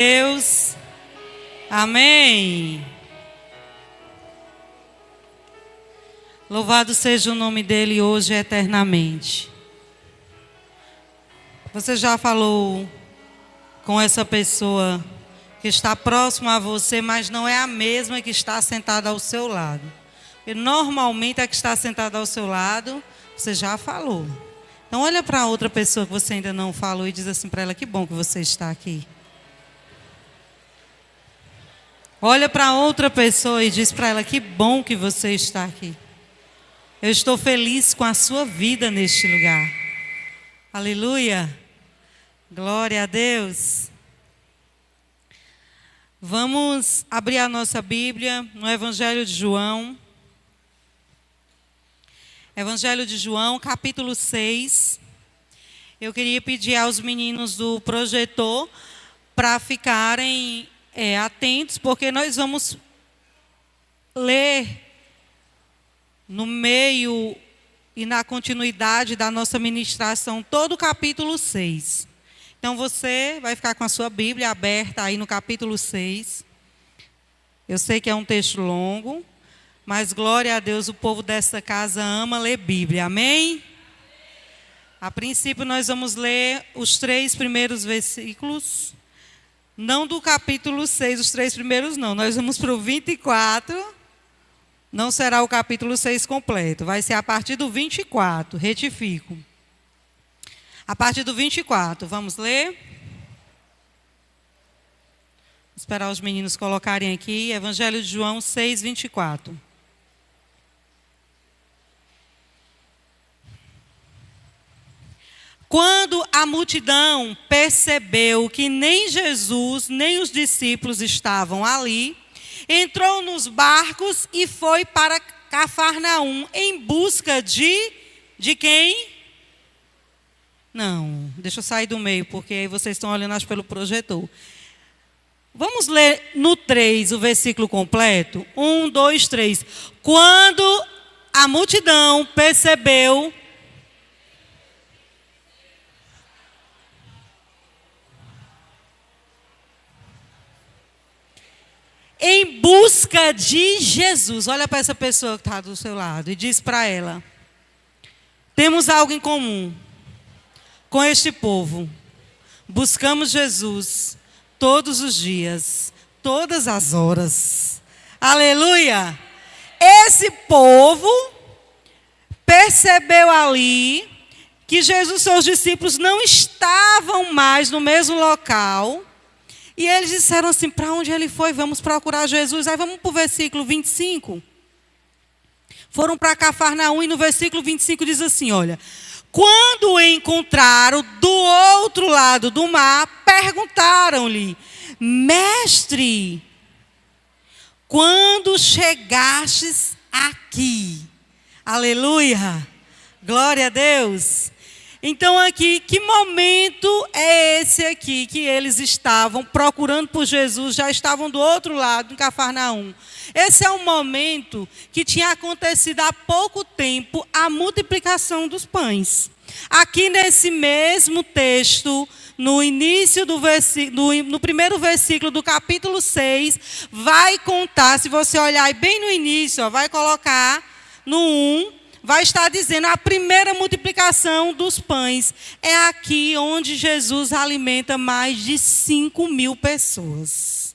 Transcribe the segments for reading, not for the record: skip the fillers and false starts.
Deus, amém. Louvado seja o nome dele hoje e eternamente. Você já falou com essa pessoa que está próxima a você, mas não é a mesma que está sentada ao seu lado? E normalmente a que está sentada ao seu lado, você já falou. Então olha para outra pessoa que você ainda não falou e diz assim para ela: que bom que você está aqui. Olha para outra pessoa e diz para ela: que bom que você está aqui. Eu estou feliz com a sua vida neste lugar. Aleluia. Glória a Deus. Vamos abrir a nossa Bíblia no Evangelho de João. Evangelho de João, capítulo 6. Eu queria pedir aos meninos do projetor para ficarem atentos, porque nós vamos ler no meio e na continuidade da nossa ministração todo o capítulo 6. Então você vai ficar com a sua Bíblia aberta aí no capítulo 6. Eu sei que é um texto longo, mas glória a Deus, o povo desta casa ama ler Bíblia, amém? A princípio nós vamos ler os 3 primeiros versículos. Não do capítulo 6, os 3 primeiros não. Nós vamos para o 24. Não será o capítulo 6 completo. Vai ser a partir do 24. Retifico. A partir do 24. Vamos ler? Vou esperar os meninos colocarem aqui. Evangelho de João 6, 24. Quando a multidão percebeu que nem Jesus, nem os discípulos estavam ali, entrou nos barcos e foi para Cafarnaum em busca de quem? Não, deixa eu sair do meio, porque aí vocês estão olhando acho pelo projetor. Vamos ler no 3 o versículo completo? 1, 2, 3. Quando a multidão percebeu... Em busca de Jesus. Olha para essa pessoa que está do seu lado e diz para ela: temos algo em comum com este povo. Buscamos Jesus todos os dias, todas as horas. Aleluia! Esse povo percebeu ali que Jesus e seus discípulos não estavam mais no mesmo local. E eles disseram assim: para onde ele foi? Vamos procurar Jesus. Aí vamos para o versículo 25. Foram para Cafarnaum e no versículo 25 diz assim, olha: quando o encontraram do outro lado do mar, perguntaram-lhe: mestre, quando chegastes aqui? Aleluia! Glória a Deus! Então aqui, que momento é esse aqui que eles estavam procurando por Jesus, já estavam do outro lado, em Cafarnaum? Esse é um momento que tinha acontecido há pouco tempo a multiplicação dos pães. Aqui nesse mesmo texto, no início do versículo, no primeiro versículo do capítulo 6, vai contar, se você olhar aí bem no início, vai colocar no 1, vai estar dizendo a primeira multiplicação dos pães. É aqui onde Jesus alimenta mais de 5.000 pessoas.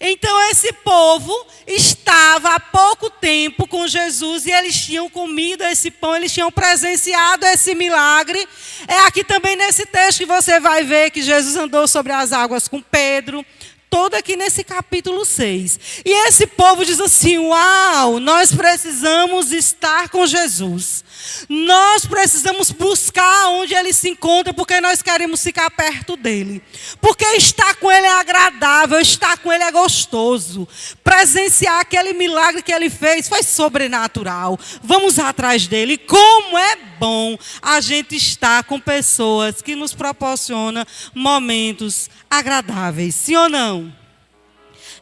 Então esse povo estava há pouco tempo com Jesus e eles tinham comido esse pão, eles tinham presenciado esse milagre. É aqui também nesse texto que você vai ver que Jesus andou sobre as águas com Pedro. Todo aqui nesse capítulo 6. E esse povo diz assim: uau, nós precisamos estar com Jesus. Nós precisamos buscar onde ele se encontra, porque nós queremos ficar perto dele. Porque estar com ele é agradável, estar com ele é gostoso. Presenciar aquele milagre que ele fez foi sobrenatural. Vamos atrás dele. Como é bom a gente estar com pessoas que nos proporcionam momentos agradáveis. Sim ou não?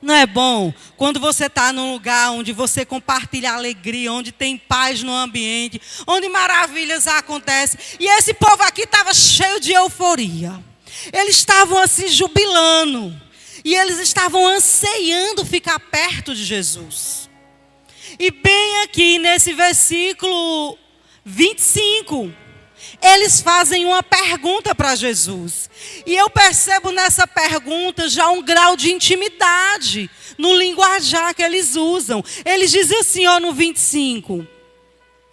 Não é bom quando você está num lugar onde você compartilha alegria, onde tem paz no ambiente, onde maravilhas acontecem. E esse povo aqui estava cheio de euforia. Eles estavam assim jubilando. E eles estavam anseiando ficar perto de Jesus. E bem aqui nesse versículo 25, eles fazem uma pergunta para Jesus. E eu percebo nessa pergunta já um grau de intimidade no linguajar que eles usam. Eles dizem assim, ó, no 25.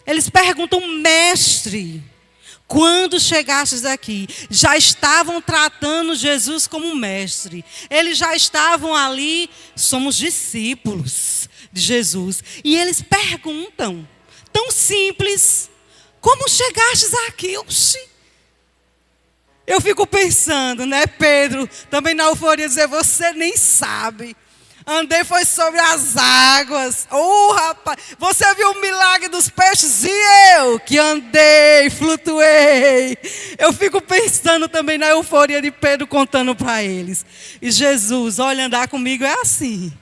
Eles perguntam, mestre, quando chegastes aqui? Já estavam tratando Jesus como mestre. Eles já estavam ali, somos discípulos de Jesus. E eles perguntam, tão simples, como chegastes aqui? Oxi. Eu fico pensando, né, Pedro, também na euforia, dizer, você nem sabe. Andei foi sobre as águas. Rapaz, você viu o milagre dos peixes? E eu que andei, flutuei. Eu fico pensando também na euforia de Pedro contando para eles. E Jesus, olha, andar comigo é assim.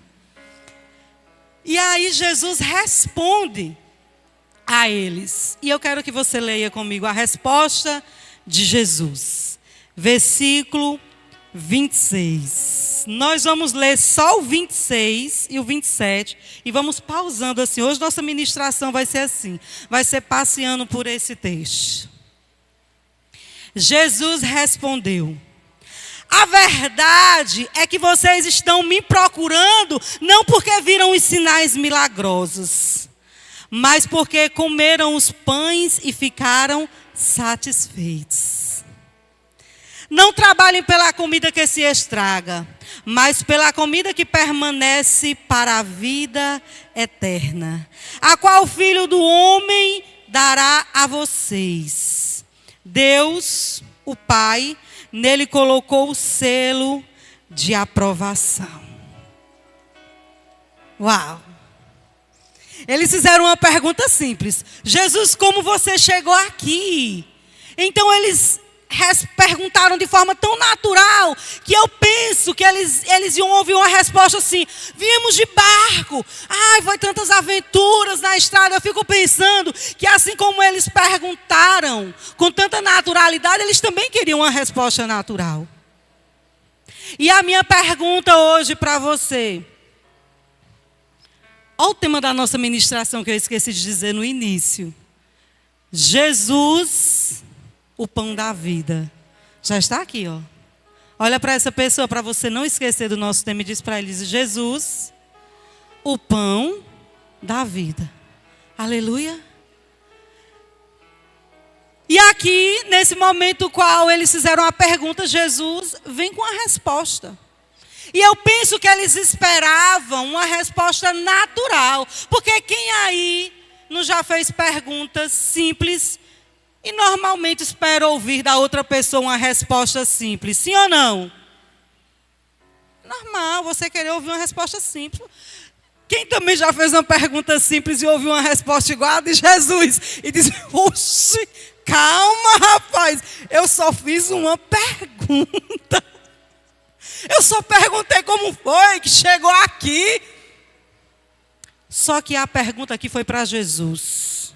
E aí Jesus responde a eles. E eu quero que você leia comigo a resposta de Jesus. Versículo 26. Nós vamos ler só o 26 e o 27 e vamos pausando assim. Hoje nossa ministração vai ser assim, vai ser passeando por esse texto. Jesus respondeu: a verdade é que vocês estão me procurando não porque viram os sinais milagrosos, mas porque comeram os pães e ficaram satisfeitos. Não trabalhem pela comida que se estraga, mas pela comida que permanece para a vida eterna, a qual o Filho do Homem dará a vocês. Deus, o Pai, nele colocou o selo de aprovação. Uau! Eles fizeram uma pergunta simples. Jesus, como você chegou aqui? Então eles perguntaram de forma tão natural que eu penso que eles iam ouvir uma resposta assim: viemos de barco, foi tantas aventuras na estrada. Eu fico pensando que assim como eles perguntaram com tanta naturalidade, eles também queriam uma resposta natural. E a minha pergunta hoje para você, olha o tema da nossa ministração que eu esqueci de dizer no início. Jesus, o pão da vida. Já está aqui, ó. Olha para essa pessoa, para você não esquecer do nosso tema, e diz para eles: Jesus, o pão da vida. Aleluia. E aqui, nesse momento qual eles fizeram a pergunta, Jesus vem com a resposta. E eu penso que eles esperavam uma resposta natural. Porque quem aí não já fez perguntas simples e normalmente espera ouvir da outra pessoa uma resposta simples? Sim ou não? Normal, você querer ouvir uma resposta simples. Quem também já fez uma pergunta simples e ouviu uma resposta igual a de Jesus? E diz: oxe, calma, rapaz, eu só fiz uma pergunta. Eu só perguntei como foi que chegou aqui. Só que a pergunta aqui foi para Jesus.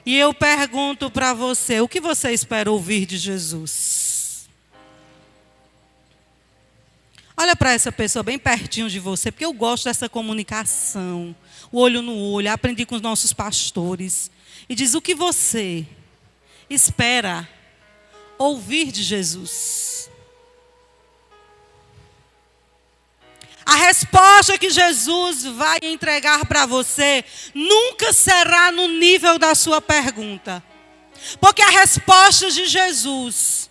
E eu pergunto para você: o que você espera ouvir de Jesus? Olha para essa pessoa bem pertinho de você, porque eu gosto dessa comunicação, o olho no olho. Aprendi com os nossos pastores. E diz: o que você espera ouvir de Jesus? A resposta que Jesus vai entregar para você nunca será no nível da sua pergunta. Porque a resposta de Jesus,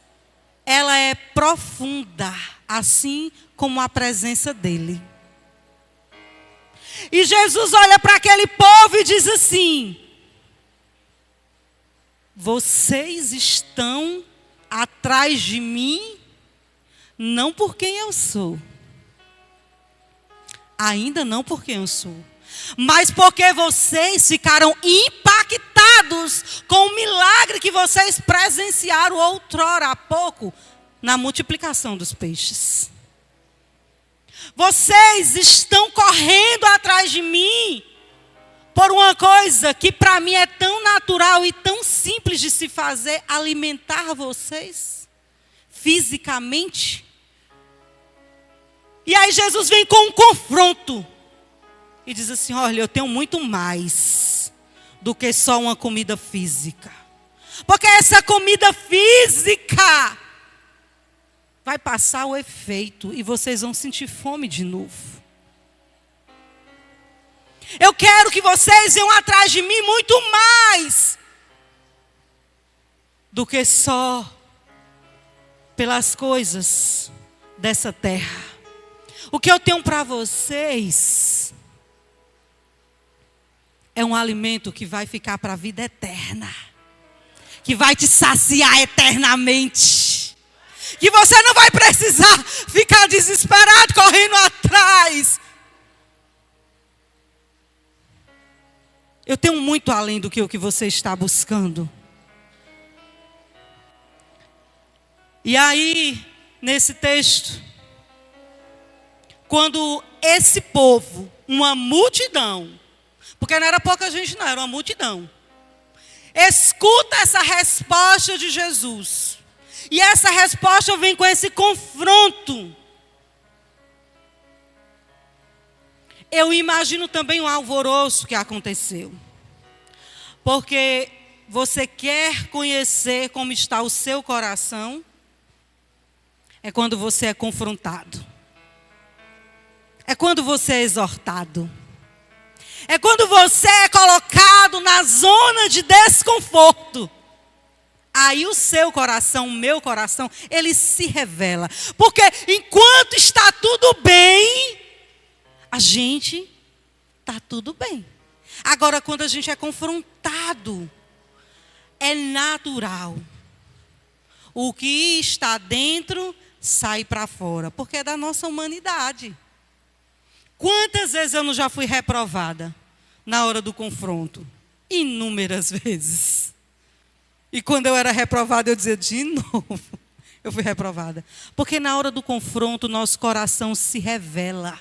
ela é profunda, assim como a presença dele. E Jesus olha para aquele povo e diz assim: vocês estão atrás de mim, não por quem eu sou. Ainda não por quem eu sou. Mas porque vocês ficaram impactados com o milagre que vocês presenciaram outrora há pouco, na multiplicação dos peixes. Vocês estão correndo atrás de mim por uma coisa que para mim é tão natural e tão simples de se fazer, alimentar vocês fisicamente. E aí Jesus vem com um confronto e diz assim: olha, eu tenho muito mais do que só uma comida física. Porque essa comida física vai passar o efeito e vocês vão sentir fome de novo. Eu quero que vocês venham atrás de mim muito mais do que só pelas coisas dessa terra. O que eu tenho para vocês é um alimento que vai ficar para a vida eterna, que vai te saciar eternamente, que você não vai precisar ficar desesperado correndo atrás. Eu tenho muito além do que o que você está buscando. E aí, nesse texto, quando esse povo, uma multidão, porque não era pouca gente não, era uma multidão, escuta essa resposta de Jesus, e essa resposta vem com esse confronto, eu imagino também o alvoroço que aconteceu. Porque você quer conhecer como está o seu coração, é quando você é confrontado. É quando você é exortado. É quando você é colocado na zona de desconforto. Aí o seu coração, o meu coração, ele se revela. Porque enquanto está tudo bem, a gente está tudo bem. Agora, quando a gente é confrontado, é natural. O que está dentro sai para fora, porque é da nossa humanidade. Quantas vezes eu não já fui reprovada na hora do confronto? Inúmeras vezes. E quando eu era reprovada, eu dizia: de novo, eu fui reprovada. Porque na hora do confronto, nosso coração se revela.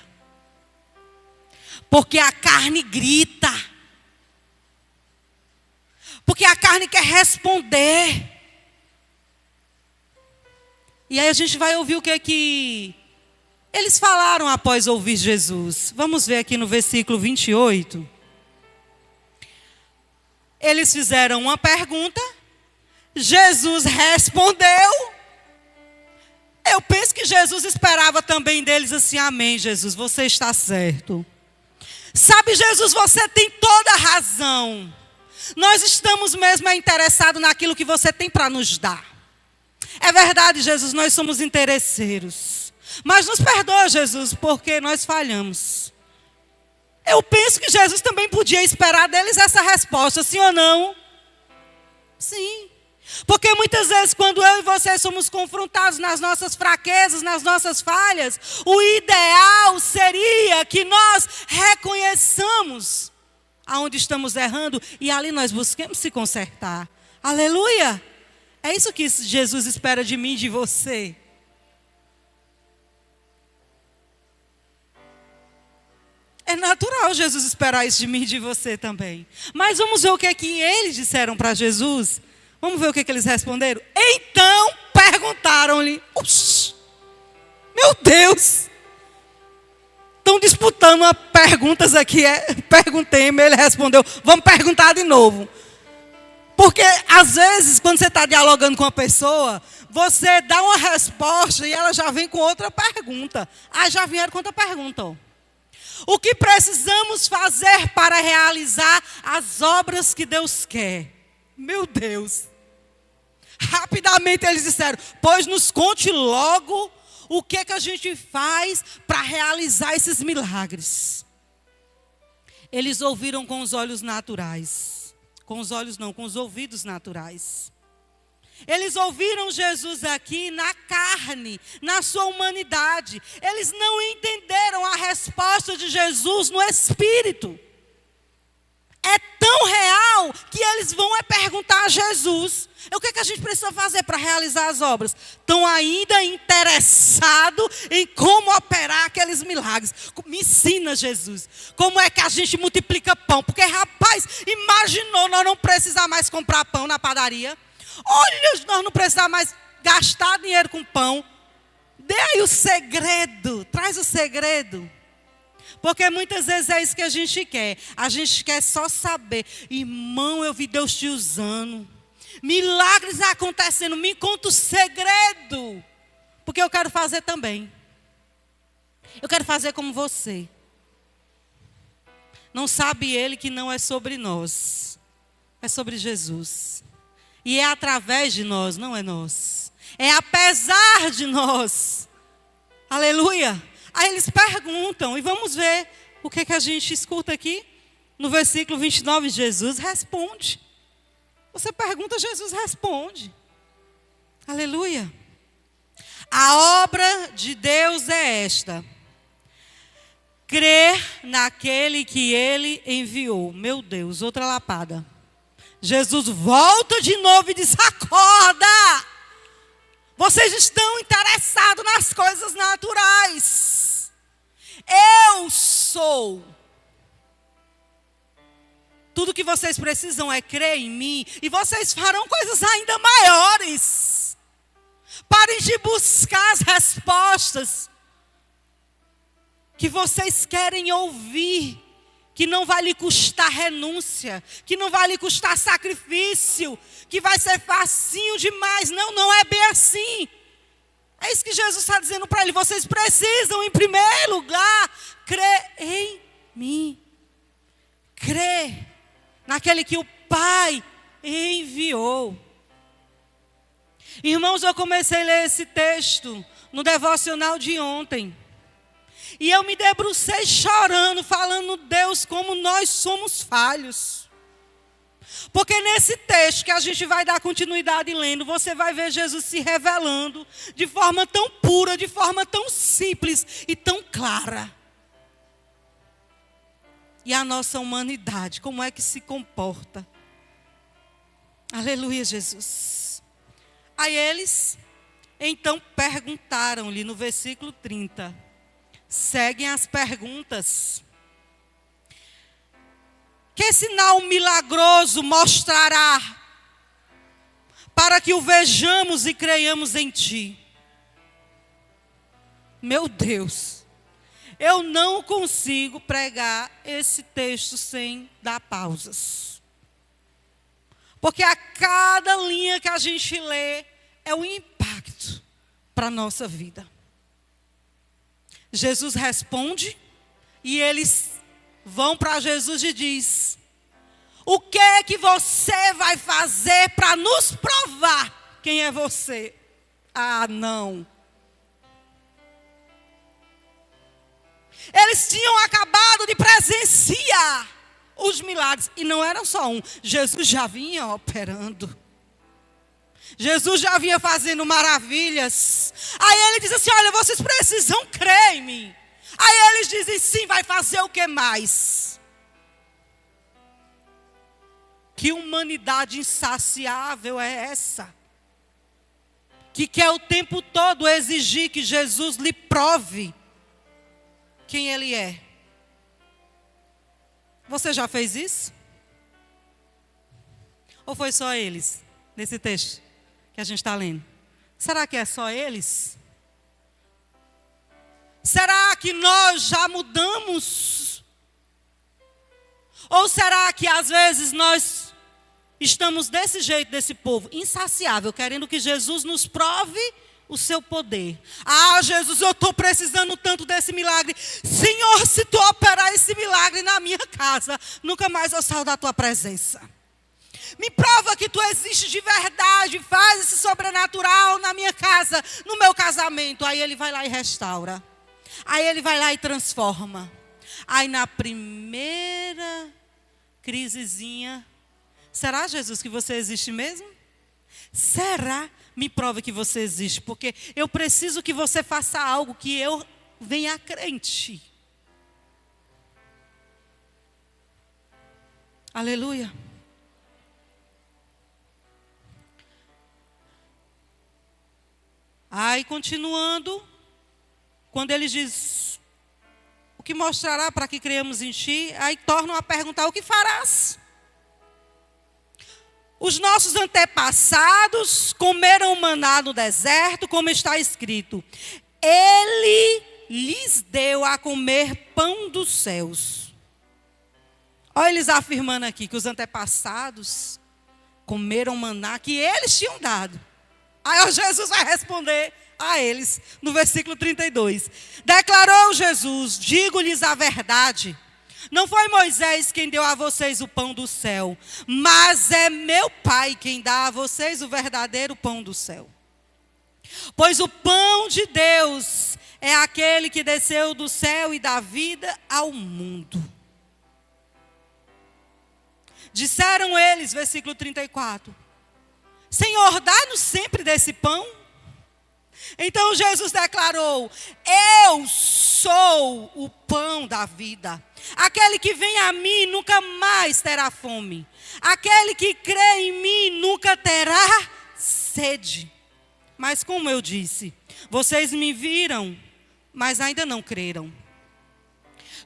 Porque a carne grita. Porque a carne quer responder. E aí a gente vai ouvir o que eles falaram após ouvir Jesus. Vamos ver aqui no versículo 28. Eles fizeram uma pergunta. Jesus respondeu. Eu penso que Jesus esperava também deles assim: amém, Jesus, você está certo. Sabe, Jesus, você tem toda a razão. Nós estamos mesmo interessados naquilo que você tem para nos dar. É verdade, Jesus, nós somos interesseiros. Mas nos perdoa, Jesus, porque nós falhamos. Eu penso que Jesus também podia esperar deles essa resposta, sim ou não? Sim. Porque muitas vezes, quando eu e você somos confrontados nas nossas fraquezas, nas nossas falhas, o ideal seria que nós reconheçamos aonde estamos errando e ali nós busquemos se consertar. Aleluia! É isso que Jesus espera de mim e de você. É natural Jesus esperar isso de mim e de você também. Mas vamos ver o que é que eles disseram para Jesus. Vamos ver o que é que eles responderam. Então perguntaram-lhe: meu Deus! Estão disputando perguntas aqui. Perguntei-me, ele respondeu: vamos perguntar de novo. Porque às vezes, quando você está dialogando com uma pessoa, você dá uma resposta e ela já vem com outra pergunta. Ah, já vieram com outra pergunta. Ó. O que precisamos fazer para realizar as obras que Deus quer? Meu Deus. Rapidamente eles disseram: pois nos conte logo o que a gente faz para realizar esses milagres. Eles ouviram com os olhos naturais. Com os olhos não, com os ouvidos naturais. Eles ouviram Jesus aqui na carne, na sua humanidade. Eles não entenderam a resposta de Jesus no Espírito. É tão real que eles vão perguntar a Jesus: o que é que a gente precisa fazer para realizar as obras? Estão ainda interessados em como operar aqueles milagres. Me ensina, Jesus, como é que a gente multiplica pão? Porque, rapaz, imaginou nós não precisar mais comprar pão na padaria? Olha, nós não precisar mais gastar dinheiro com pão. Dê aí o segredo, traz o segredo. Porque muitas vezes é isso que a gente quer. A gente quer só saber: irmão, eu vi Deus te usando, milagres acontecendo, me conta o segredo. Porque eu quero fazer também. Eu quero fazer como você. Não sabe ele que não é sobre nós, é sobre Jesus. E é através de nós, não é nós. É apesar de nós. Aleluia. Aí eles perguntam, e vamos ver o que a gente escuta aqui. No versículo 29, Jesus responde. Você pergunta, Jesus responde. Aleluia. A obra de Deus é esta: crer naquele que Ele enviou. Meu Deus, outra lapada. Jesus volta de novo e diz: acorda! Vocês estão interessados nas coisas naturais. Eu sou. Tudo que vocês precisam é crer em mim, e vocês farão coisas ainda maiores. Parem de buscar as respostas que vocês querem ouvir, que não vai lhe custar renúncia, que não vai lhe custar sacrifício, que vai ser facinho demais. Não, não é bem assim. É isso que Jesus está dizendo para ele: vocês precisam, em primeiro lugar, crer em mim. Crer naquele que o Pai enviou. Irmãos, eu comecei a ler esse texto no devocional de ontem. E eu me debrucei chorando, falando: Deus, como nós somos falhos. Porque nesse texto que a gente vai dar continuidade lendo, você vai ver Jesus se revelando de forma tão pura, de forma tão simples e tão clara. E a nossa humanidade, como é que se comporta? Aleluia, Jesus. Aí eles, então, perguntaram-lhe no versículo 30. Seguem as perguntas. Que sinal milagroso mostrará para que o vejamos e creiamos em ti? Meu Deus, eu não consigo pregar esse texto sem dar pausas. Porque a cada linha que a gente lê é um impacto para a nossa vida. Jesus responde e eles vão para Jesus e diz: o que é que você vai fazer para nos provar quem é você? Ah, não. Eles tinham acabado de presenciar os milagres, e não era só um. Jesus já vinha operando. Jesus já vinha fazendo maravilhas. Aí ele diz assim: olha, vocês precisam crer em mim. Aí eles dizem: sim, vai fazer o que mais? Que humanidade insaciável é essa? Que quer o tempo todo exigir que Jesus lhe prove quem Ele é. Você já fez isso? Ou foi só eles, nesse texto que a gente está lendo? Será que é só eles? Será que nós já mudamos? Ou será que às vezes nós estamos desse jeito, desse povo, insaciável, querendo que Jesus nos prove o seu poder? Ah, Jesus, eu estou precisando tanto desse milagre. Senhor, se tu operar esse milagre na minha casa, nunca mais eu saio da tua presença. Me prova que tu existes de verdade. Faz esse sobrenatural na minha casa, no meu casamento. Aí ele vai lá e restaura. Aí ele vai lá e transforma. Aí na primeira crisezinha: será, Jesus, que você existe mesmo? Será? Me prova que você existe, porque eu preciso que você faça algo que eu venha a crer em ti. Aleluia. Aí, continuando, quando ele diz, o que mostrará para que criamos em ti? Aí tornam a perguntar, o que farás? Os nossos antepassados comeram maná no deserto, como está escrito. Ele lhes deu a comer pão dos céus. Olha eles afirmando aqui que os antepassados comeram maná que eles tinham dado. Aí Jesus vai responder a eles no versículo 32. Declarou Jesus, digo-lhes a verdade. Não foi Moisés quem deu a vocês o pão do céu, mas é meu Pai quem dá a vocês o verdadeiro pão do céu. Pois o pão de Deus é aquele que desceu do céu e dá vida ao mundo. Disseram eles, versículo 34, Senhor, dá-nos sempre desse pão. Então Jesus declarou, eu sou o pão da vida. Aquele que vem a mim nunca mais terá fome. Aquele que crê em mim nunca terá sede. Mas como eu disse, vocês me viram, mas ainda não creram.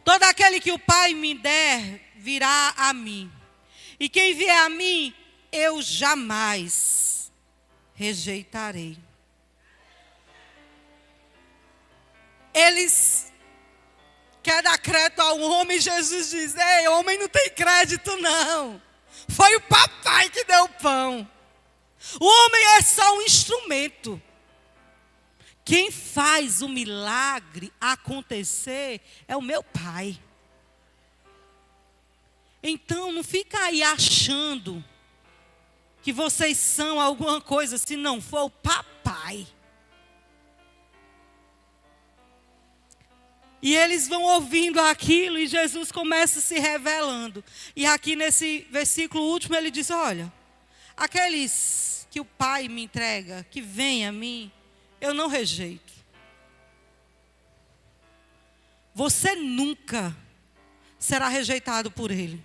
Todo aquele que o Pai me der virá a mim. E quem vier a mim, eu jamais rejeitarei. Eles querem dar crédito ao homem, Jesus diz, ei, homem não tem crédito não. Foi o papai que deu o pão. O homem é só um instrumento. Quem faz o milagre acontecer é o meu Pai. Então não fica aí achando que vocês são alguma coisa se não for o papai. E eles vão ouvindo aquilo e Jesus começa se revelando. E aqui nesse versículo último ele diz, olha, aqueles que o Pai me entrega, que vêm a mim, eu não rejeito. Você nunca será rejeitado por Ele.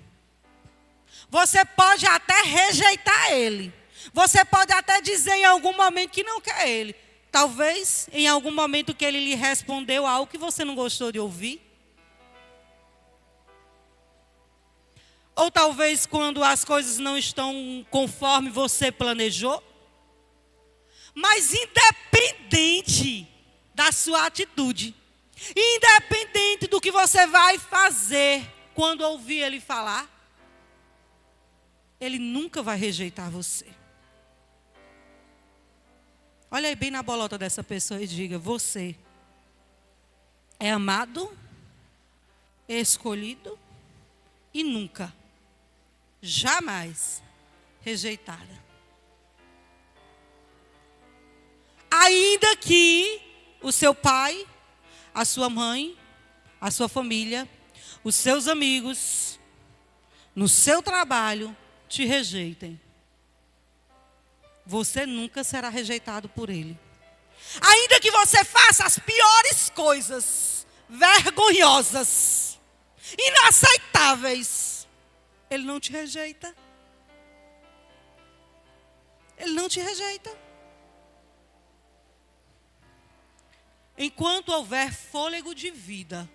Você pode até rejeitar Ele. Você pode até dizer em algum momento que não quer Ele. Talvez em algum momento que Ele lhe respondeu algo que você não gostou de ouvir. Ou talvez quando as coisas não estão conforme você planejou. Mas independente da sua atitude, independente do que você vai fazer quando ouvir Ele falar, Ele nunca vai rejeitar você. Olha aí bem na bolota dessa pessoa e diga, você é amado, escolhido e nunca, jamais rejeitada. Ainda que o seu pai, a sua mãe, a sua família, os seus amigos, no seu trabalho, te rejeitem. Você nunca será rejeitado por Ele. Ainda que você faça as piores coisas, vergonhosas, inaceitáveis, Ele não te rejeita. Ele não te rejeita. Enquanto houver fôlego de vida,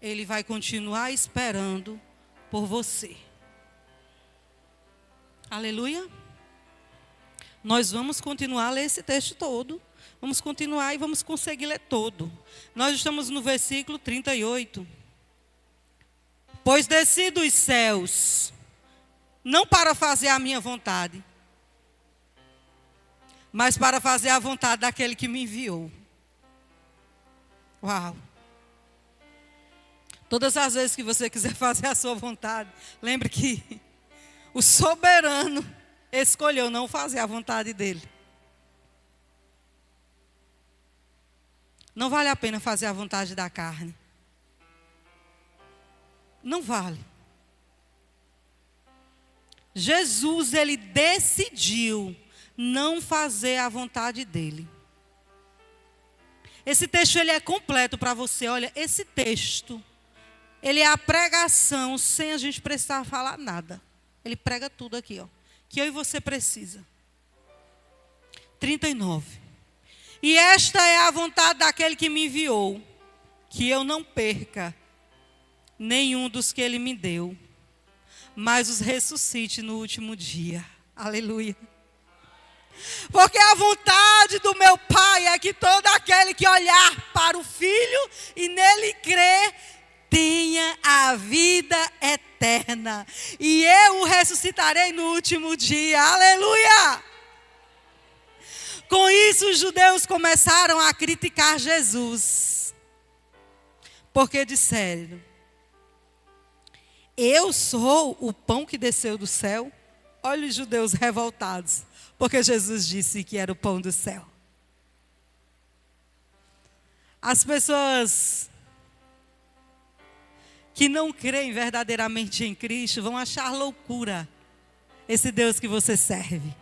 Ele vai continuar esperando por você. Aleluia. Nós vamos continuar a ler esse texto todo. Vamos continuar e vamos conseguir ler todo. Nós estamos no versículo 38. Pois desci dos céus, não para fazer a minha vontade, mas para fazer a vontade daquele que me enviou. Uau! Todas as vezes que você quiser fazer a sua vontade, lembre que o soberano escolheu não fazer a vontade dele. Não vale a pena fazer a vontade da carne. Não vale. Jesus, ele decidiu não fazer a vontade dele. Esse texto ele é completo para você. Olha, esse texto, ele é a pregação sem a gente precisar falar nada. Ele prega tudo aqui, ó, que eu e você precisa. 39. E esta é a vontade daquele que me enviou, que eu não perca nenhum dos que ele me deu, mas os ressuscite no último dia. Aleluia. Porque a vontade do meu Pai é que todo aquele que olhar para o Filho e nele crer, tenha a vida eterna. E eu o ressuscitarei no último dia. Aleluia! Com isso, os judeus começaram a criticar Jesus. Porque disseram: eu sou o pão que desceu do céu. Olha os judeus revoltados, porque Jesus disse que era o pão do céu. As pessoas que não creem verdadeiramente em Cristo vão achar loucura esse Deus que você serve.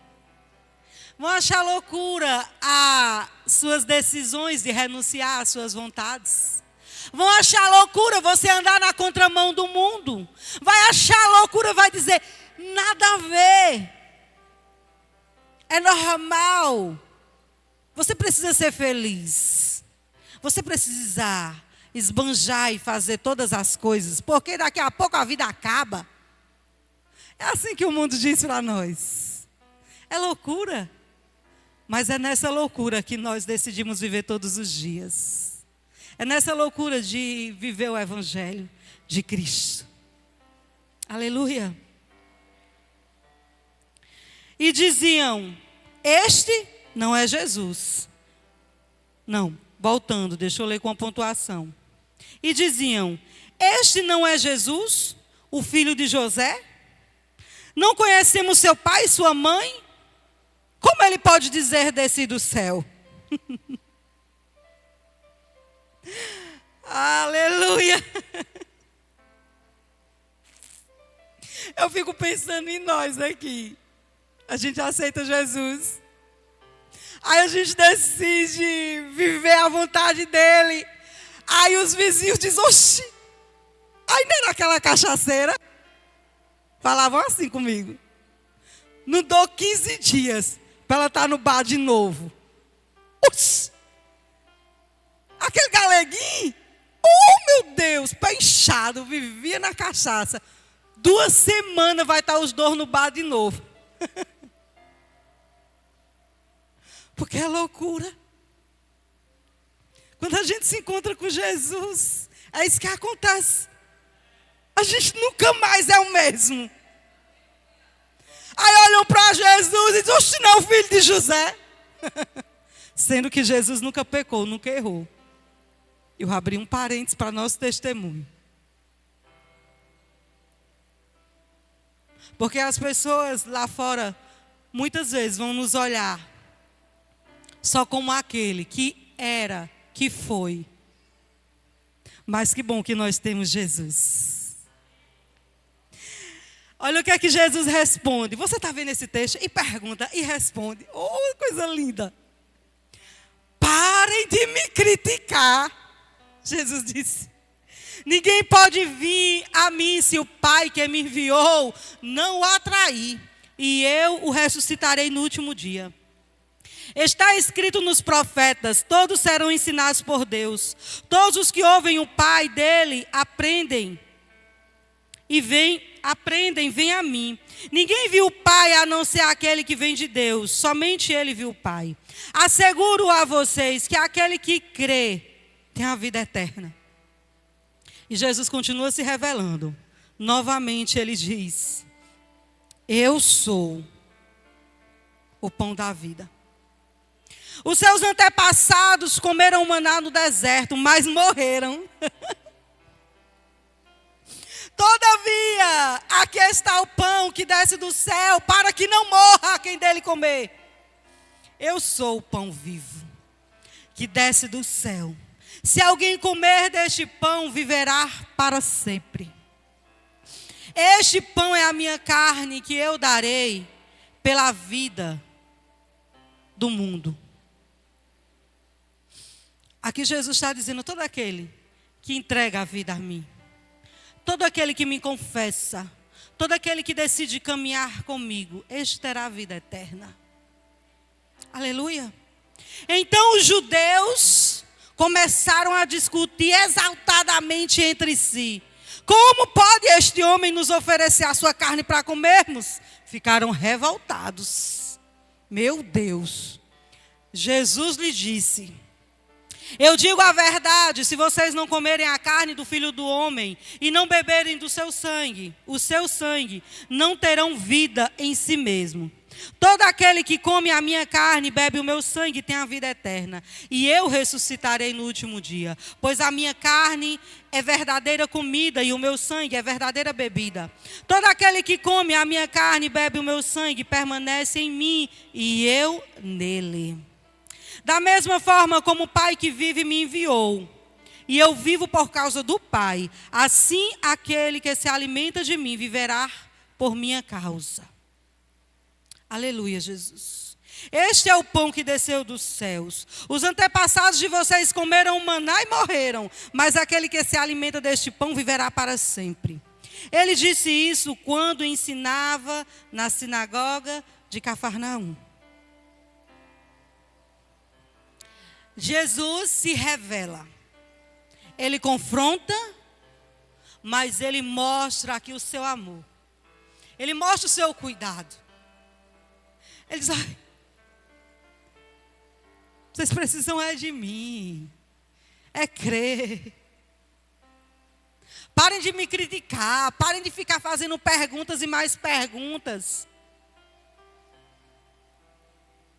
Vão achar loucura as suas decisões de renunciar às suas vontades. Vão achar loucura você andar na contramão do mundo. Vai achar loucura, vai dizer, nada a ver. É normal. Você precisa ser feliz. Você precisa esbanjar e fazer todas as coisas, porque daqui a pouco a vida acaba. É assim que o mundo diz para nós. É loucura. Mas é nessa loucura que nós decidimos viver todos os dias. É nessa loucura de viver o Evangelho de Cristo. Aleluia. E diziam, este não é Jesus. Não, voltando, deixa eu ler com a pontuação. E diziam, este não é Jesus, o filho de José? Não conhecemos seu pai e sua mãe? Como ele pode dizer desci do céu? Aleluia! Eu fico pensando em nós aqui. A gente aceita Jesus. Aí a gente decide viver a vontade dele. Aí os vizinhos dizem, oxi, ainda é naquela cachaceira. Falavam assim comigo. Não dou 15 dias para ela estar no bar de novo. Oxi, aquele galeguinho, oh meu Deus, pé inchado, vivia na cachaça. 2 semanas vai estar os dois no bar de novo. Porque é loucura. Quando a gente se encontra com Jesus, é isso que acontece. A gente nunca mais é o mesmo. Aí olham para Jesus e dizem, oxe, não, filho de José. Sendo que Jesus nunca pecou, nunca errou. Eu abri um parênteses para nosso testemunho. Porque as pessoas lá fora, muitas vezes vão nos olhar só como aquele que era, que foi. Mas que bom que nós temos Jesus. Olha o que é que Jesus responde. Você está vendo esse texto? E pergunta, e responde. Oh, coisa linda. Parem de me criticar. Jesus disse. Ninguém pode vir a mim se o Pai que me enviou não o atrair. E eu o ressuscitarei no último dia. Está escrito nos profetas, todos serão ensinados por Deus. Todos os que ouvem o Pai dele aprendem. E vem a mim. Ninguém viu o Pai a não ser aquele que vem de Deus. Somente ele viu o Pai. Asseguro a vocês que aquele que crê tem a vida eterna. E Jesus continua se revelando. Novamente ele diz, eu sou o pão da vida. Os seus antepassados comeram maná no deserto, mas morreram. Todavia, aqui está o pão que desce do céu, para que não morra quem dele comer. Eu sou o pão vivo, que desce do céu. Se alguém comer deste pão, viverá para sempre. Este pão é a minha carne, que eu darei pela vida do mundo. Aqui Jesus está dizendo, todo aquele que entrega a vida a mim, todo aquele que me confessa, todo aquele que decide caminhar comigo, este terá a vida eterna. Aleluia. Então os judeus começaram a discutir exaltadamente entre si. Como pode este homem nos oferecer a sua carne para comermos? Ficaram revoltados. Meu Deus. Jesus lhe disse: eu digo a verdade, se vocês não comerem a carne do Filho do Homem e não beberem do seu sangue, o seu sangue, não terão vida em si mesmo. Todo aquele que come a minha carne e bebe o meu sangue tem a vida eterna. E eu ressuscitarei no último dia. Pois a minha carne é verdadeira comida e o meu sangue é verdadeira bebida. Todo aquele que come a minha carne e bebe o meu sangue permanece em mim e eu nele. Da mesma forma como o Pai que vive me enviou, e eu vivo por causa do Pai, assim aquele que se alimenta de mim viverá por minha causa. Aleluia, Jesus. Este é o pão que desceu dos céus. Os antepassados de vocês comeram o maná e morreram, mas aquele que se alimenta deste pão viverá para sempre. Ele disse isso quando ensinava na sinagoga de Cafarnaum. Jesus se revela. Ele confronta, mas ele mostra aqui o seu amor. Ele mostra o seu cuidado. Ele diz: ai, vocês precisam de mim. É crer. Parem de me criticar. Parem de ficar fazendo perguntas e mais perguntas.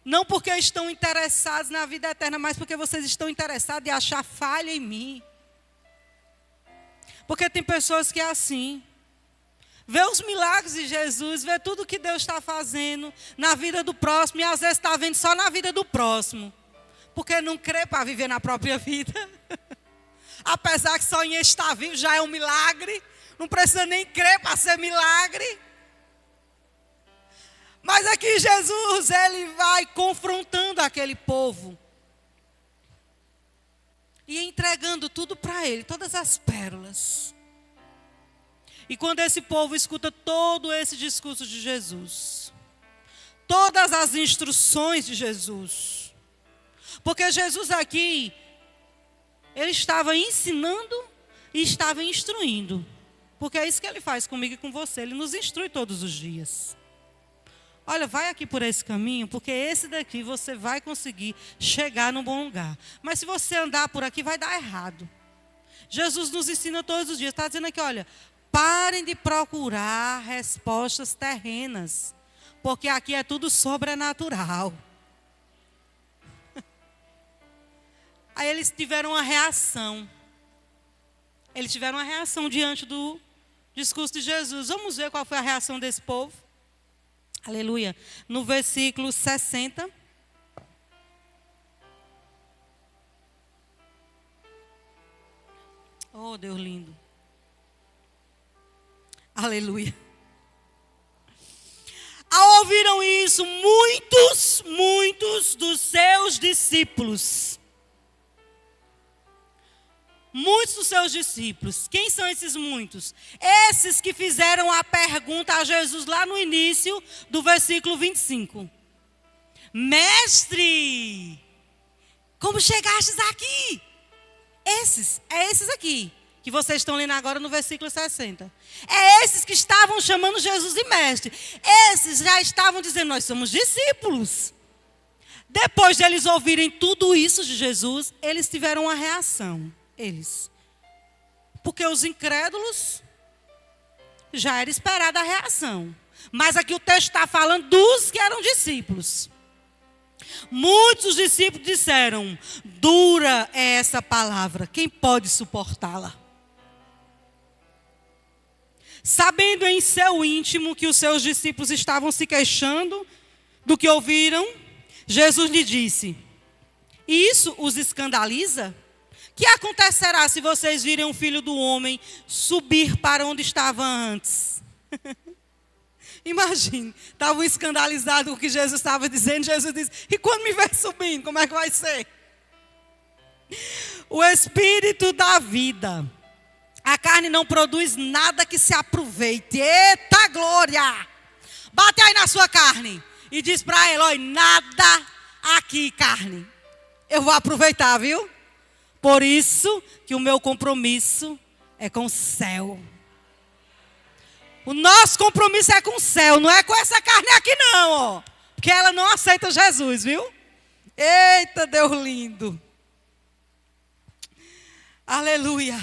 Não porque estão interessados na vida eterna, mas porque vocês estão interessados em achar falha em mim. Porque tem pessoas que é assim. Vê os milagres de Jesus, vê tudo que Deus está fazendo na vida do próximo. E às vezes está vendo só na vida do próximo. Porque não crê para viver na própria vida. Apesar que só em estar vivo já é um milagre. Não precisa nem crer para ser milagre. Mas aqui Jesus, ele vai confrontando aquele povo. E entregando tudo para ele, todas as pérolas. E quando esse povo escuta todo esse discurso de Jesus, todas as instruções de Jesus, porque Jesus aqui, ele estava ensinando e estava instruindo. Porque é isso que ele faz comigo e com você, ele nos instrui todos os dias. Olha, vai aqui por esse caminho, porque esse daqui você vai conseguir chegar num bom lugar. Mas se você andar por aqui, vai dar errado. Jesus nos ensina todos os dias. Está dizendo aqui, olha, parem de procurar respostas terrenas, porque aqui é tudo sobrenatural. Aí eles tiveram uma reação. Eles tiveram uma reação diante do discurso de Jesus. Vamos ver qual foi a reação desse povo. Aleluia. No versículo 60. Oh, Deus lindo. Aleluia. Ao ouviram isso, muitos dos seus discípulos. Muitos dos seus discípulos. Quem são esses muitos? Esses que fizeram a pergunta a Jesus lá no início do versículo 25. Mestre, como chegastes aqui? Esses aqui, que vocês estão lendo agora no versículo 60. É esses que estavam chamando Jesus de mestre. Esses já estavam dizendo, nós somos discípulos. Depois de eles ouvirem tudo isso de Jesus, eles tiveram uma reação. Eles. Porque os incrédulos, já era esperada a reação. Mas aqui o texto está falando dos que eram discípulos. Muitos discípulos disseram, dura é essa palavra, quem pode suportá-la? Sabendo em seu íntimo que os seus discípulos estavam se queixando do que ouviram, Jesus lhe disse, isso os escandaliza? Que acontecerá se vocês virem o Filho do Homem subir para onde estava antes? Imagine, estavam escandalizados com o que Jesus estava dizendo. Jesus disse, e quando me ver subindo, como é que vai ser? O Espírito da vida A carne não produz nada que se aproveite. Eita glória! Bate aí na sua carne e diz para ela, olha, nada aqui, carne. Eu vou aproveitar, viu? Por isso que o meu compromisso é com o céu. O nosso compromisso é com o céu, não é com essa carne aqui não, ó. Porque ela não aceita Jesus, viu? Eita, Deus lindo. Aleluia.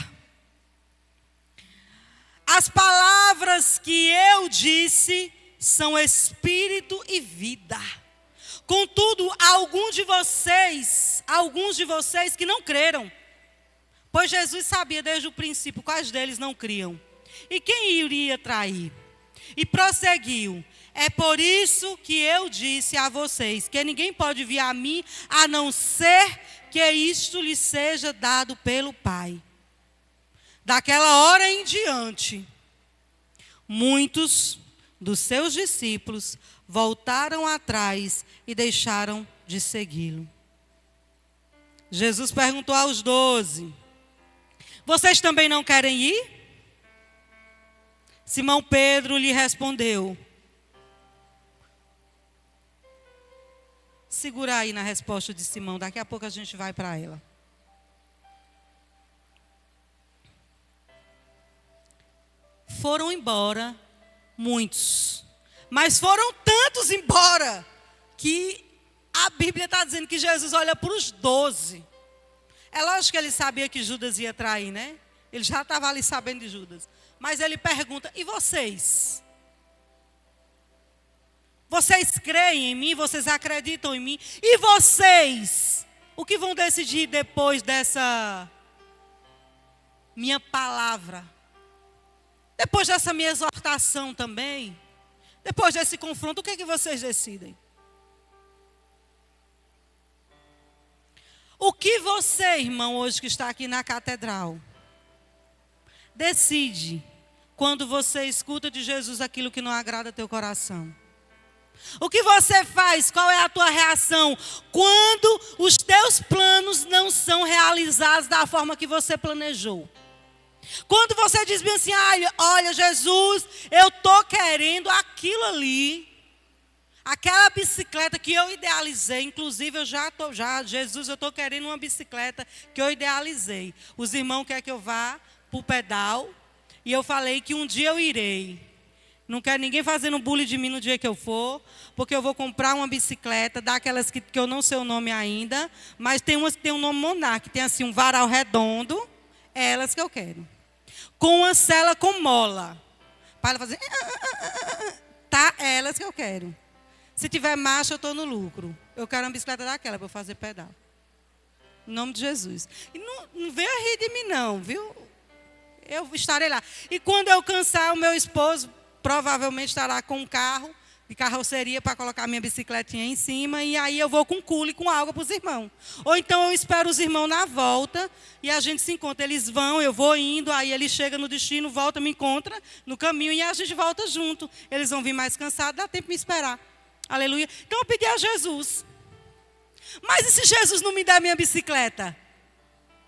As palavras que eu disse são espírito e vida. Contudo, alguns de vocês que não creram. Pois Jesus sabia desde o princípio quais deles não criam. E quem iria trair? E prosseguiu. É por isso que eu disse a vocês que ninguém pode vir a mim a não ser que isto lhe seja dado pelo Pai. Daquela hora em diante, muitos dos seus discípulos voltaram atrás e deixaram de segui-lo. Jesus perguntou aos 12: vocês também não querem ir? Simão Pedro lhe respondeu. Segura aí na resposta de Simão, daqui a pouco a gente vai para ela. Foram embora muitos, mas foram tantos embora, que a Bíblia está dizendo que Jesus olha para os 12. É lógico que ele sabia que Judas ia trair, né? Ele já estava ali sabendo de Judas. Mas ele pergunta, e vocês? Vocês creem em mim? Vocês acreditam em mim? E vocês? O que vão decidir depois dessa minha palavra? Depois dessa minha exortação também? Depois desse confronto, o que é que vocês decidem? O que você, irmão, hoje que está aqui na catedral, decide quando você escuta de Jesus aquilo que não agrada teu coração? O que você faz? Qual é a tua reação quando os teus planos não são realizados da forma que você planejou? Quando você diz bem assim, olha Jesus, eu estou querendo aquilo ali, aquela bicicleta que eu idealizei, inclusive Jesus, eu estou querendo uma bicicleta que eu idealizei. Os irmãos querem que eu vá para o pedal, e eu falei que um dia eu irei. Não quero ninguém fazendo bullying de mim no dia que eu for, porque eu vou comprar uma bicicleta, daquelas que eu não sei o nome ainda, mas tem umas que tem um nome Monark, tem assim um varal redondo, é elas que eu quero. Com uma sela com mola. Para ela fazer, tá, é elas que eu quero. Se tiver marcha, eu estou no lucro. Eu quero uma bicicleta daquela para eu fazer pedal. Em nome de Jesus. E não venha rir de mim não, viu? Eu estarei lá. E quando eu cansar, o meu esposo provavelmente estará com um carro de carroceria para colocar minha bicicletinha em cima, e aí eu vou com cule, com água para os irmãos. Ou então eu espero os irmãos na volta e a gente se encontra. Eles vão, eu vou indo, aí ele chega no destino, volta, me encontra no caminho e a gente volta junto. Eles vão vir mais cansados, dá tempo de me esperar. Aleluia. Então eu pedi a Jesus. Mas e se Jesus não me der minha bicicleta?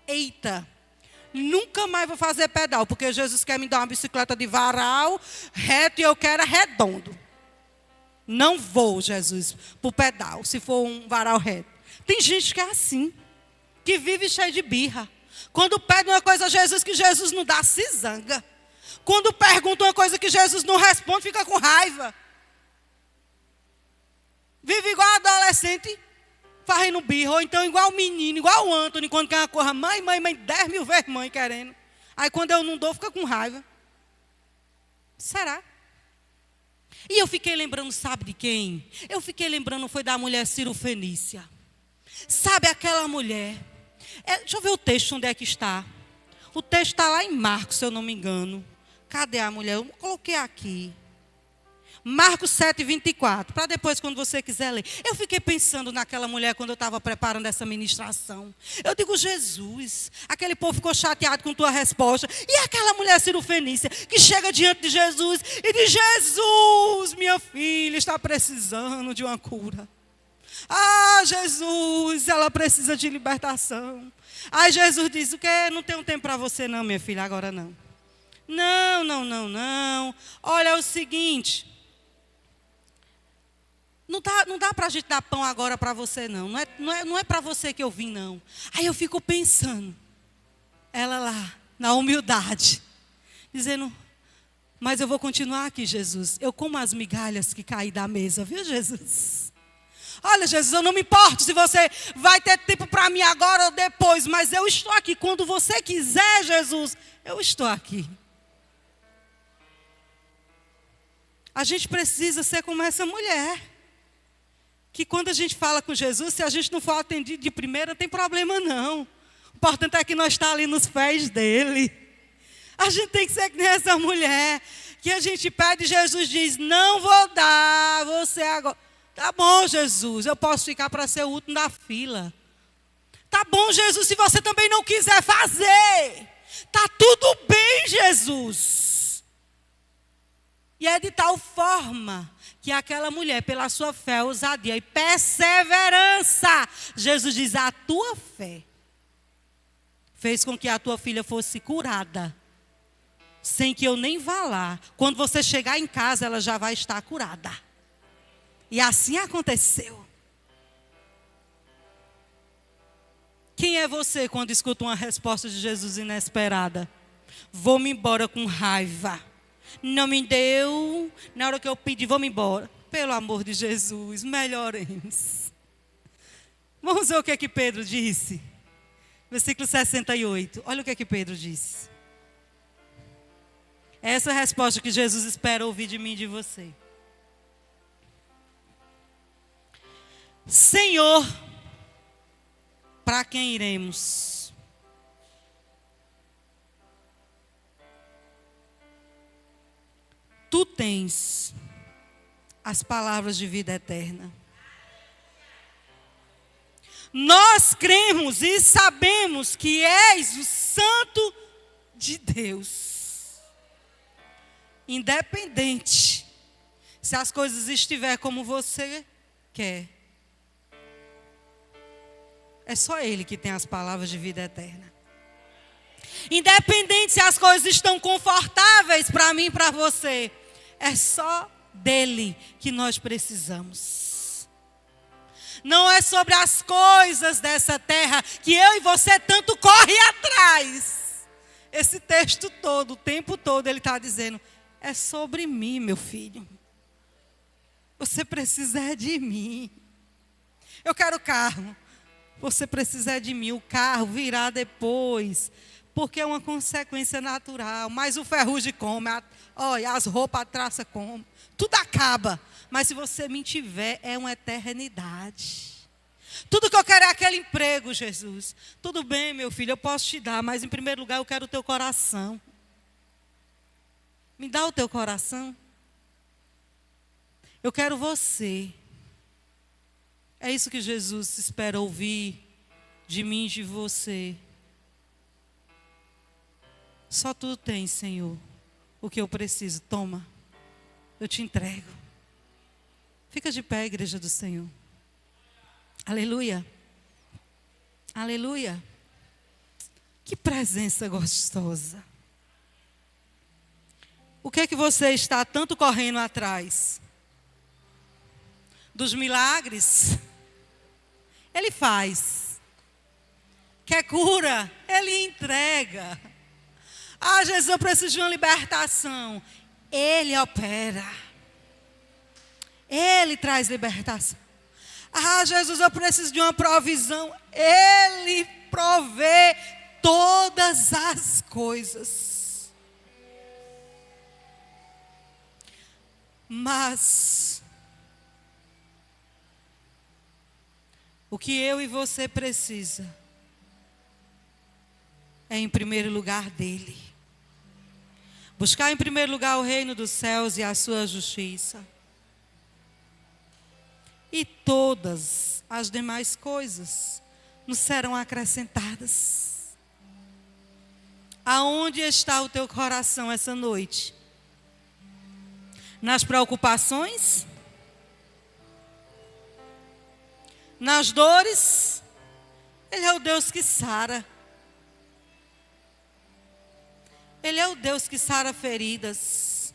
Eita! Nunca mais vou fazer pedal, porque Jesus quer me dar uma bicicleta de varal reto e eu quero redondo. Não vou, Jesus, para o pedal, se for um varal reto. Tem gente que é assim, que vive cheio de birra. Quando pede uma coisa a Jesus que Jesus não dá, se zanga. Quando pergunta uma coisa que Jesus não responde, fica com raiva. Vive igual adolescente, fazendo birra, ou então igual o menino, igual o Antônio, quando quer uma coisa, mãe, 10 mil vezes mãe querendo. Aí quando eu não dou, fica com raiva. Será? E eu fiquei lembrando, sabe de quem? Eu fiquei lembrando, foi da mulher Cirofenícia. Sabe aquela mulher? Deixa eu ver o texto, onde é que está. O texto está lá em Marcos, se eu não me engano. Cadê a mulher? Eu coloquei aqui. Marcos 7, 24, para depois quando você quiser ler. Eu fiquei pensando naquela mulher quando eu estava preparando essa ministração. Eu digo, Jesus, aquele povo ficou chateado com tua resposta. E aquela mulher Cirofenícia que chega diante de Jesus e diz, Jesus, minha filha está precisando de uma cura. Ah, Jesus, ela precisa de libertação. Aí Jesus diz, o quê? Não tenho tempo para você não, minha filha, agora não. Não, não, não, não. Olha, é o seguinte. Não dá para a gente dar pão agora para você, não. Não é para você que eu vim, não. Aí eu fico pensando. Ela lá, na humildade. Dizendo, mas eu vou continuar aqui, Jesus. Eu como as migalhas que caem da mesa, viu, Jesus? Olha, Jesus, eu não me importo se você vai ter tempo para mim agora ou depois. Mas eu estou aqui. Quando você quiser, Jesus, eu estou aqui. A gente precisa ser como essa mulher. Que quando a gente fala com Jesus, se a gente não for atendido de primeira, não tem problema não. O importante é que nós estamos ali nos pés dele. A gente tem que ser que nem essa mulher. Que a gente pede e Jesus diz, não vou dar você agora. Tá bom, Jesus, eu posso ficar para ser o último da fila. Tá bom, Jesus, se você também não quiser fazer. Tá tudo bem, Jesus. E é de tal forma que aquela mulher, pela sua fé, ousadia e perseverança, Jesus diz, a tua fé fez com que a tua filha fosse curada. Sem que eu nem vá lá. Quando você chegar em casa, ela já vai estar curada. E assim aconteceu. Quem é você quando escuta uma resposta de Jesus inesperada? Vou-me embora com raiva. Não me deu. Na hora que eu pedi, vou-me embora. Pelo amor de Jesus, melhoremos. Vamos ver o que é que Pedro disse. Versículo 68. Olha o que é que Pedro disse. Essa é a resposta que Jesus espera ouvir de mim e de você. Senhor, para quem iremos? Tu tens as palavras de vida eterna. Nós cremos e sabemos que és o Santo de Deus. Independente se as coisas estiver como você quer. É só Ele que tem as palavras de vida eterna. Independente se as coisas estão confortáveis para mim e para você. É só dele que nós precisamos. Não é sobre as coisas dessa terra que eu e você tanto corre atrás. Esse texto todo, o tempo todo, ele está dizendo, é sobre mim, meu filho. Você precisa de mim. Eu quero carro. Você precisa de mim. O carro virá depois. Porque é uma consequência natural. Mas o ferrugem come. Olha, as roupas, a traça come. Tudo acaba. Mas se você me tiver, é uma eternidade. Tudo que eu quero é aquele emprego, Jesus. Tudo bem, meu filho, eu posso te dar. Mas em primeiro lugar, eu quero o teu coração. Me dá o teu coração. Eu quero você. É isso que Jesus espera ouvir de mim e de você. Só tu tens, Senhor, o que eu preciso. Toma, eu te entrego. Fica de pé, igreja do Senhor. Aleluia. Aleluia. Que presença gostosa. O que é que você está tanto correndo atrás? Dos milagres? Ele faz. Quer cura? Ele entrega. Ah, Jesus, eu preciso de uma libertação. Ele opera. Ele traz libertação. Ah, Jesus, eu preciso de uma provisão. Ele provê todas as coisas. Mas o que eu e você precisa é em primeiro lugar dele. Buscar em primeiro lugar o reino dos céus e a sua justiça. E todas as demais coisas nos serão acrescentadas. Aonde está o teu coração essa noite? Nas preocupações? Nas dores? Ele é o Deus que sara. Ele é o Deus que sara feridas.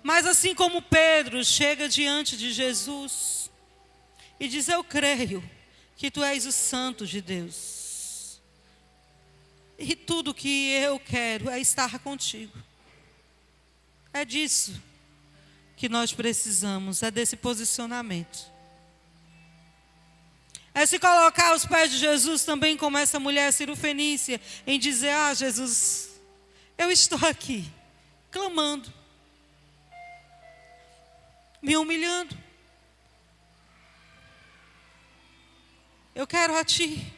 Mas assim como Pedro chega diante de Jesus e diz: eu creio que tu és o Santo de Deus. E tudo que eu quero é estar contigo. É disso que nós precisamos, é desse posicionamento. É se colocar aos pés de Jesus também, como essa mulher cirofenícia, em dizer: ah, Jesus, eu estou aqui, clamando, me humilhando. Eu quero a Ti.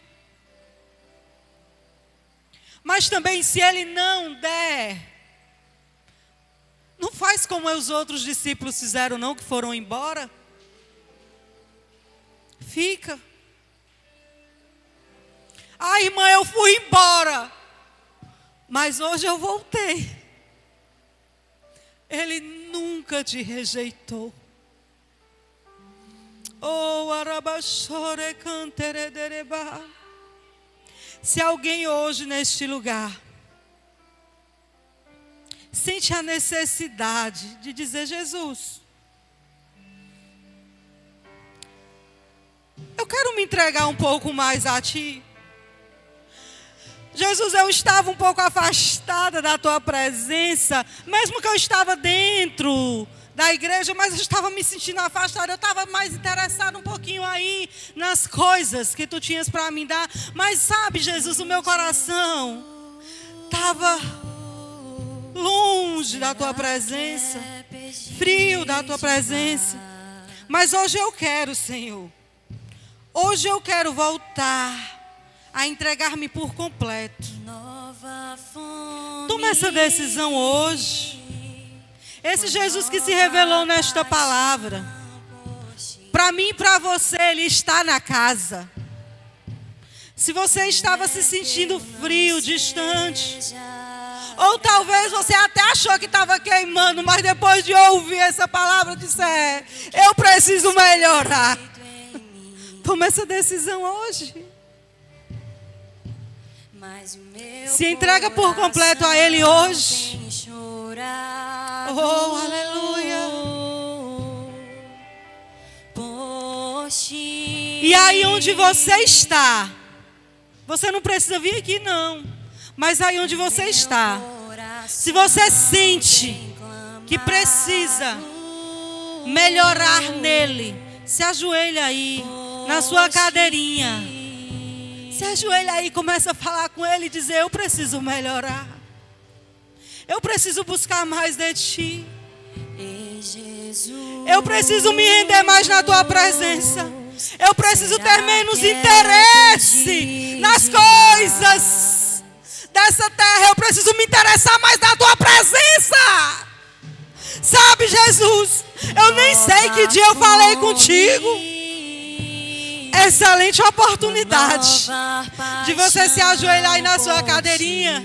Mas também, se Ele não der, não faz como os outros discípulos fizeram, não, que foram embora. Fica. Ah, irmã, eu fui embora, mas hoje eu voltei. Ele nunca te rejeitou. Oh, arabachore canteredereba. Se alguém hoje neste lugar sente a necessidade de dizer: Jesus, eu quero me entregar um pouco mais a Ti. Jesus, eu estava um pouco afastada da Tua presença, mesmo que eu estava dentro da igreja, mas eu estava me sentindo afastada. Eu estava mais interessada um pouquinho aí nas coisas que Tu tinhas para me dar. Mas sabe, Jesus, o meu coração estava longe da Tua presença, frio da Tua presença. Mas hoje eu quero, Senhor, hoje eu quero voltar a entregar-me por completo. Toma essa decisão hoje. Esse Jesus que se revelou nesta palavra, para mim e para você, Ele está na casa. Se você estava se sentindo frio, distante, ou talvez você até achou que estava queimando, mas depois de ouvir essa palavra disse: eu preciso melhorar. Toma essa decisão hoje. Se entrega por completo a Ele hoje. Oh, aleluia. E aí onde você está, você não precisa vir aqui não, mas aí onde você está, se você sente que precisa melhorar nele, se ajoelha aí na sua cadeirinha. Se ajoelha aí e começa a falar com Ele e dizer: eu preciso melhorar. Eu preciso buscar mais de Ti. Eu preciso me render mais na Tua presença. Eu preciso ter menos interesse nas coisas dessa terra. Eu preciso me interessar mais na Tua presença. Sabe, Jesus, eu nem sei que dia eu falei contigo. Excelente oportunidade de você se ajoelhar aí na sua cadeirinha,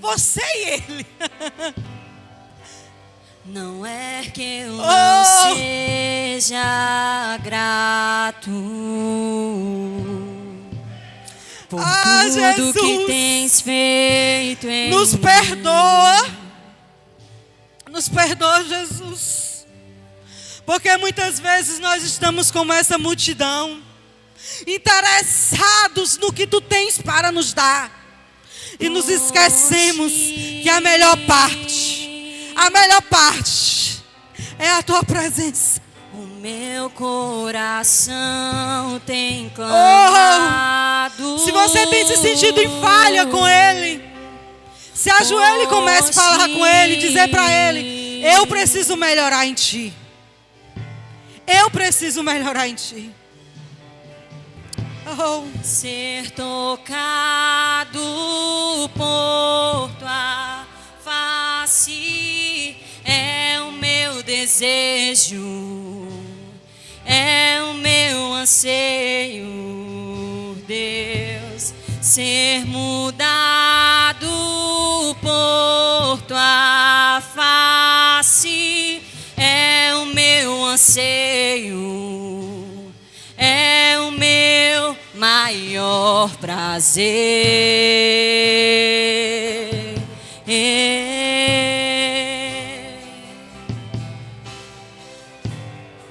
você e Ele. Não é que eu não seja grato por tudo Jesus, que tens feito em nos mim. Nos perdoa, Jesus, porque muitas vezes nós estamos como essa multidão, interessados no que Tu tens para nos dar, e nos esquecemos que a melhor parte é a Tua presença. O meu coração tem clamado. Se você tem se sentido em falha com Ele, se ajoelhe e comece a falar com Ele, dizer para Ele: eu preciso melhorar em Ti. Eu preciso melhorar em Ti. Ser tocado por Tua face é o meu desejo, é o meu anseio, Deus. Ser mudado por Tua face é o meu anseio, é o meu maior prazer.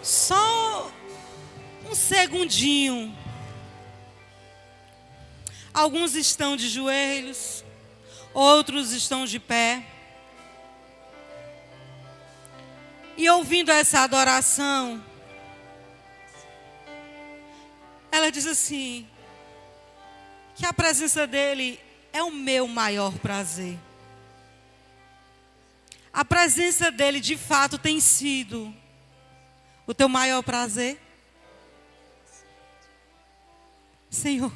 Só um segundinho. Alguns estão de joelhos, outros estão de pé. E ouvindo essa adoração, ela diz assim, que a presença dele é o meu maior prazer. A presença dele de fato tem sido o teu maior prazer? Senhor,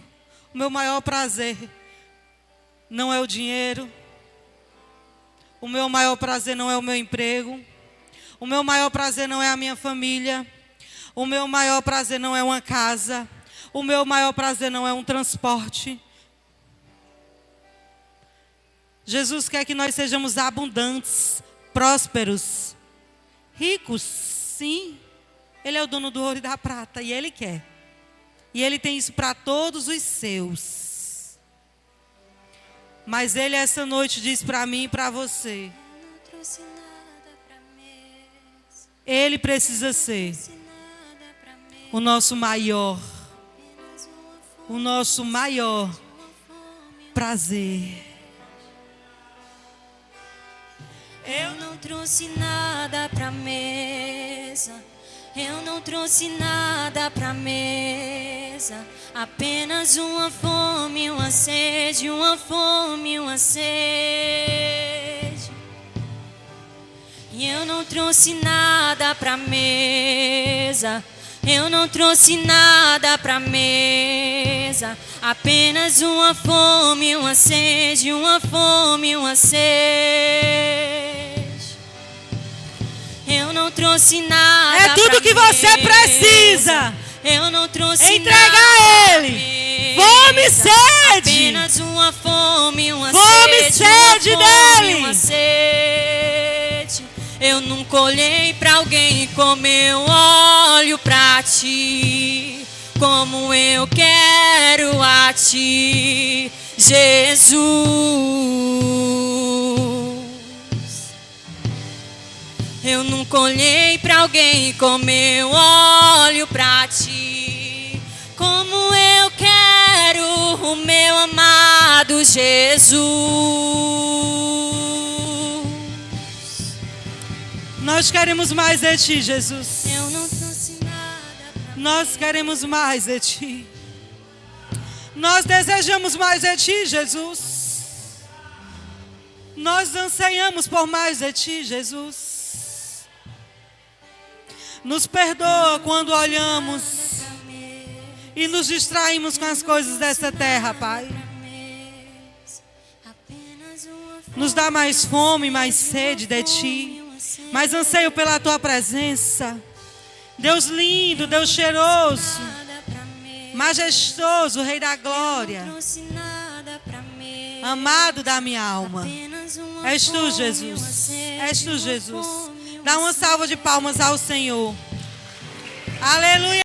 o meu maior prazer não é o dinheiro. O meu maior prazer não é o meu emprego. O meu maior prazer não é a minha família. O meu maior prazer não é uma casa. O meu maior prazer não é um transporte. Jesus quer que nós sejamos abundantes, prósperos, ricos, sim. Ele é o dono do ouro e da prata e Ele quer. E Ele tem isso para todos os seus. Mas Ele essa noite diz para mim e para você: Ele precisa ser o nosso maior prazer. Eu não trouxe nada pra mesa. Eu não trouxe nada pra mesa. Apenas uma fome, uma sede, uma fome, uma sede. E eu não trouxe nada pra mesa. Eu não trouxe nada pra mesa. Apenas uma fome, uma sede, uma fome, uma sede. Eu não trouxe nada. É tudo que você precisa. Eu não trouxe entrega nada. A Ele. Fome e sede. Apenas uma fome, uma fome, sede, uma fome, dele. uma sede. Eu nunca olhei pra alguém como eu olho pra ti, como eu quero a ti, Jesus. Eu nunca olhei pra alguém como eu olho pra ti, como eu quero o meu amado Jesus. Nós queremos mais de Ti, Jesus. Eu não trouxe nada pra Nós queremos mais de Ti. Nós desejamos mais de Ti, Jesus. Nós anseiamos por mais de Ti, Jesus. Nos perdoa quando olhamos e nos distraímos com as coisas dessa terra, Pai. Nos dá mais fome, mais sede de Ti, mais anseio pela Tua presença. Deus lindo, Deus cheiroso, majestoso, Rei da glória, amado da minha alma. És Tu, Jesus. És Tu, Jesus. Dá uma salva de palmas ao Senhor. Aleluia.